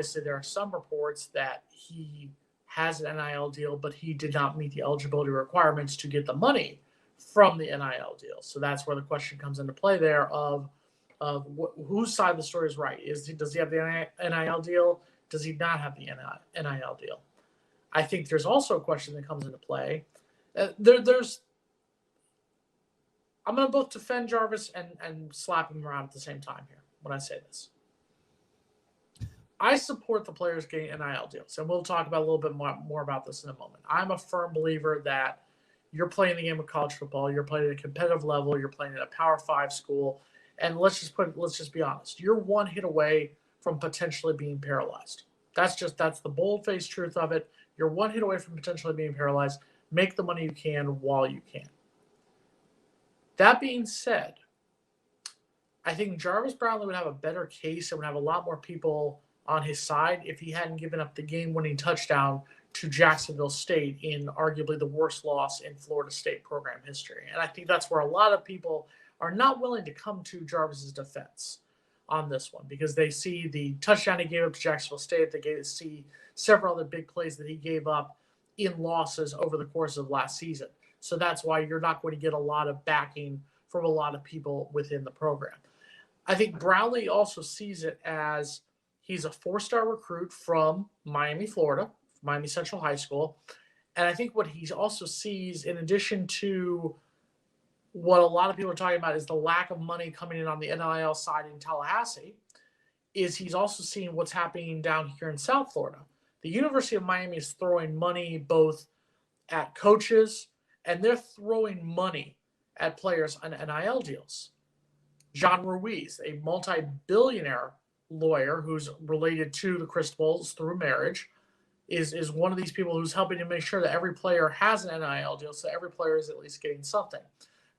obviously there are some reports that he has an NIL deal, but he did not meet the eligibility requirements to get the money from the NIL deal. So that's where the question comes into play there of whose side of the story is right. Does he have the NIL deal? Does he not have the NIL deal? I think there's also a question that comes into play. I'm going to both defend Jarvis and slap him around at the same time here when I say this. I support the players getting NIL deals, and we'll talk about a little bit more about this in a moment. I'm a firm believer that you're playing the game of college football, you're playing at a competitive level, you're playing at a Power 5 school, and let's just be honest. You're one hit away from potentially being paralyzed. That's the bold-faced truth of it. You're one hit away from potentially being paralyzed. Make the money you can while you can. That being said, I think Jarvis Brownlee would have a better case and would have a lot more people on his side if he hadn't given up the game-winning touchdown to Jacksonville State in arguably the worst loss in Florida State program history. And I think that's where a lot of people are not willing to come to Jarvis's defense on this one because they see the touchdown he gave up to Jacksonville State. They see several other big plays that he gave up in losses over the course of last season. So that's why you're not going to get a lot of backing from a lot of people within the program. I think Brownlee also sees it as he's a 4-star recruit from Miami, Florida, Miami Central High School. And I think what he also sees, in addition to what a lot of people are talking about is the lack of money coming in on the NIL side in Tallahassee, is he's also seeing what's happening down here in South Florida. The University of Miami is throwing money both at coaches and they're throwing money at players on NIL deals. John Ruiz, a multi-billionaire lawyer who's related to the Cristobal's through marriage, is one of these people who's helping to make sure that every player has an NIL deal, so every player is at least getting something.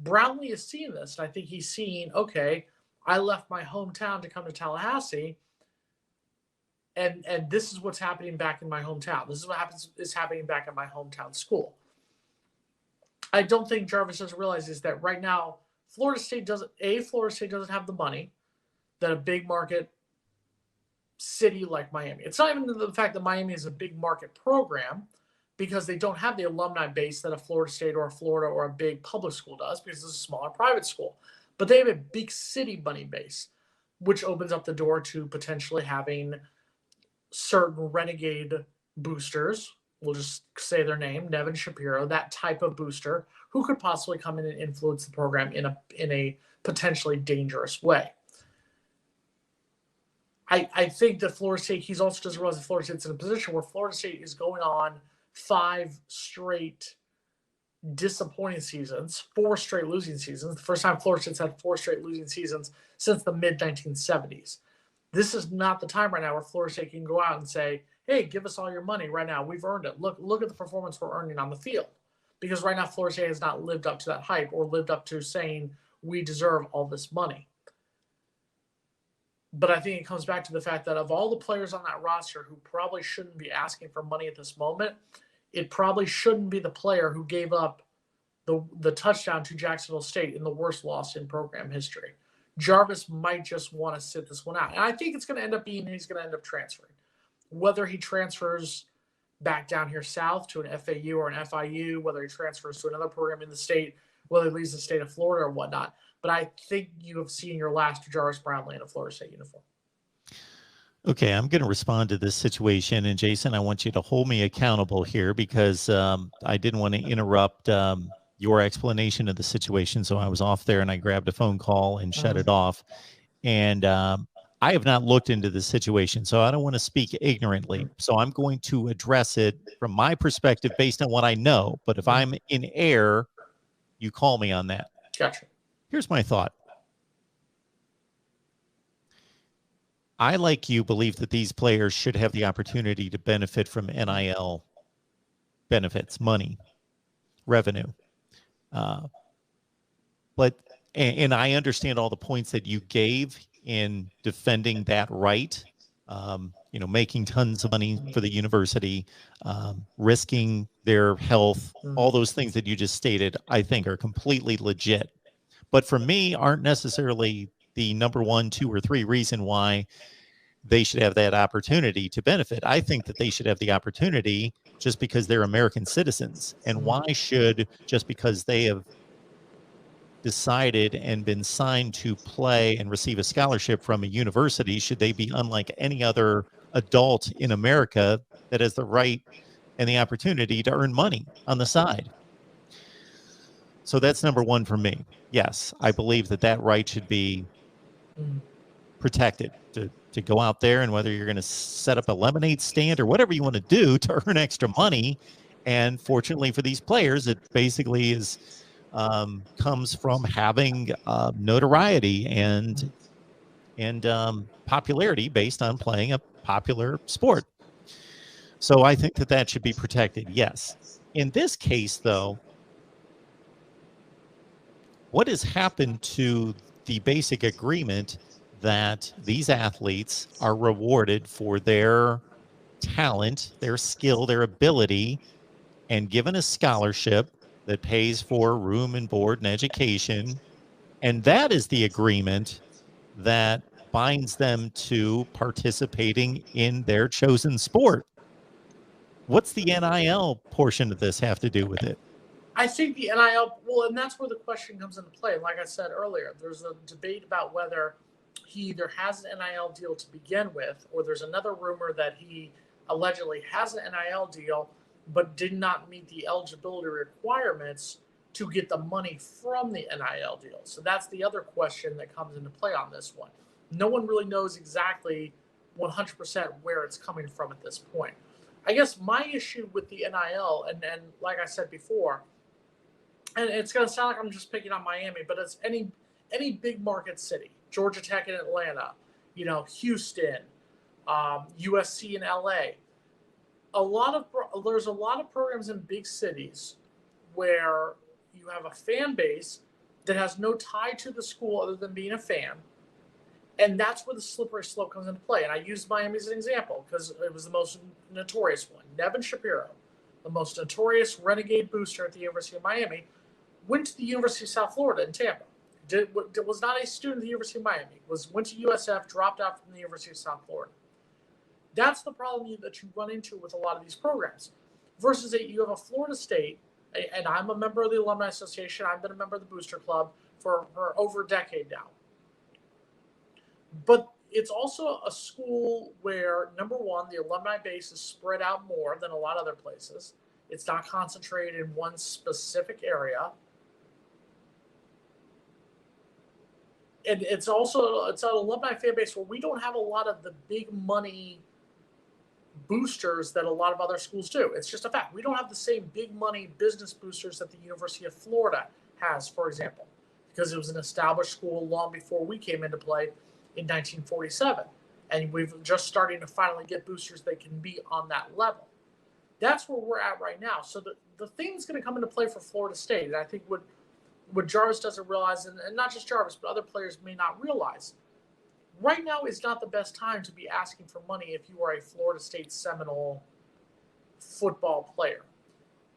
Brownlee is seeing this, and I think he's seeing, okay, I left my hometown to come to Tallahassee, and this is what's happening back in my hometown. This is what is happening back at my hometown school. I don't think Jarvis doesn't realize is that right now, Florida State doesn't have the money that a big market city like Miami. It's not even the fact that Miami is a big market program because they don't have the alumni base that a Florida State or a Florida or a big public school does because it's a smaller private school. But they have a big city money base, which opens up the door to potentially having certain renegade boosters. We'll just say their name, Nevin Shapiro, that type of booster who could possibly come in and influence the program in a potentially dangerous way. I think that Florida State, he's also doesn't realize that Florida State's in a position where Florida State is going on 5 straight disappointing seasons, 4 straight losing seasons. The first time Florida State's had 4 straight losing seasons since the mid-1970s. This is not the time right now where Florida State can go out and say, hey, give us all your money right now. We've earned it. Look at the performance we're earning on the field. Because right now Florida State has not lived up to that hype or lived up to saying we deserve all this money. But I think it comes back to the fact that of all the players on that roster who probably shouldn't be asking for money at this moment, it probably shouldn't be the player who gave up the touchdown to Jacksonville State in the worst loss in program history. Jarvis might just want to sit this one out. And I think it's going to end up being he's going to end up transferring. Whether he transfers back down here south to an FAU or an FIU, whether he transfers to another program in the state, whether he leaves the state of Florida or whatnot. But I think you have seen your last Jarvis Brownlee in a Florida State uniform. Okay, I'm going to respond to this situation. And Jason, I want you to hold me accountable here because I didn't want to interrupt your explanation of the situation. So I was off there and I grabbed a phone call and shut it off. And I have not looked into this situation, so I don't want to speak ignorantly. So I'm going to address it from my perspective based on what I know. But if I'm in error, you call me on that. Gotcha. Here's my thought. I, like you, believe that these players should have the opportunity to benefit from NIL benefits, money, revenue. But I understand all the points that you gave in defending that right, making tons of money for the university, risking their health, all those things that you just stated, I think are completely legit. But for me, aren't necessarily the number 1, 2, or 3 reason why they should have that opportunity to benefit. I think that they should have the opportunity just because they're American citizens. And why should, just because they have decided and been signed to play and receive a scholarship from a university, should they be unlike any other adult in America that has the right and the opportunity to earn money on the side? So that's number one for me. Yes, I believe that that right should be protected, to go out there, and whether you're going to set up a lemonade stand or whatever you want to do to earn extra money. And fortunately for these players, it basically is comes from having notoriety and popularity based on playing a popular sport. So I think that that should be protected. Yes. In this case, though, what has happened to the basic agreement that these athletes are rewarded for their talent, their skill, their ability, and given a scholarship that pays for room and board and education? And that is the agreement that binds them to participating in their chosen sport. What's the NIL portion of this have to do with it? I think the NIL, well, and that's where the question comes into play. Like I said earlier, there's a debate about whether he either has an NIL deal to begin with, or there's another rumor that he allegedly has an NIL deal but did not meet the eligibility requirements to get the money from the NIL deal. So that's the other question that comes into play on this one. No one really knows exactly 100% where it's coming from at this point. I guess my issue with the NIL, and like I said before, and it's going to sound like I'm just picking on Miami, but it's any big market city, Georgia Tech in Atlanta, Houston, USC in LA. There's a lot of programs in big cities where you have a fan base that has no tie to the school other than being a fan. And that's where the slippery slope comes into play. And I used Miami as an example because it was the most notorious one. Nevin Shapiro, the most notorious renegade booster at the University of Miami, went to the University of South Florida in Tampa. Was not a student at the University of Miami. Went to USF, dropped out from the University of South Florida. That's the problem that you run into with a lot of these programs. Versus you have a Florida State, and I'm a member of the Alumni Association. I've been a member of the Booster Club for over a decade now. But it's also a school where, number one, the alumni base is spread out more than a lot of other places. It's not concentrated in one specific area. And it's an alumni fan base where we don't have a lot of the big money boosters that a lot of other schools do. It's just a fact. We don't have the same big money business boosters that the University of Florida has, for example, because it was an established school long before we came into play in 1947. And we've just starting to finally get boosters that can be on that level. That's where we're at right now. So the thing's going to come into play for Florida State. And I think what Jarvis doesn't realize, and not just Jarvis, but other players may not realize, right now is not the best time to be asking for money if you are a Florida State Seminole football player.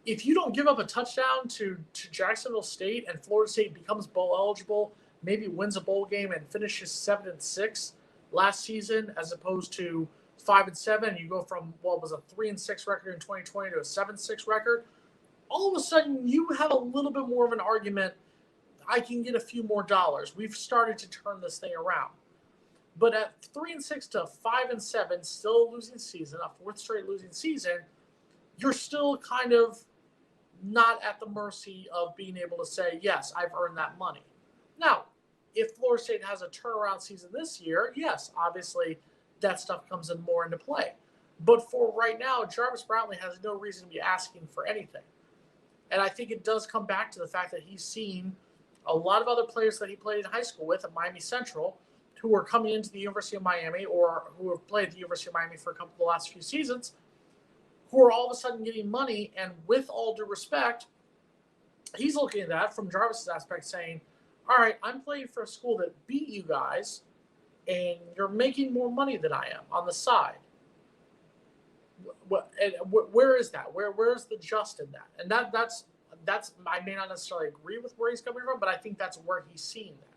If you don't give up a touchdown to Jacksonville State and Florida State becomes bowl eligible, maybe wins a bowl game and finishes 7-6 last season, as opposed to 5-7, you go from what was a 3-6 record in 2020 to a 7-6 record. All of a sudden, you have a little bit more of an argument. I can get a few more dollars. We've started to turn this thing around. But at 3-6 to 5-7, still a losing season, a fourth straight losing season, you're still kind of not at the mercy of being able to say, yes, I've earned that money. Now, if Florida State has a turnaround season this year, yes, obviously that stuff comes in more into play. But for right now, Jarvis Brownlee has no reason to be asking for anything. And I think it does come back to the fact that he's seen a lot of other players that he played in high school with at Miami Central who are coming into the University of Miami or who have played at the University of Miami for a couple of the last few seasons, who are all of a sudden getting money. And with all due respect, he's looking at that from Jarvis's aspect saying, all right, I'm playing for a school that beat you guys, and you're making more money than I am on the side. Where is that? Where's the just in that? And that's I may not necessarily agree with where he's coming from, but I think that's where he's seeing that.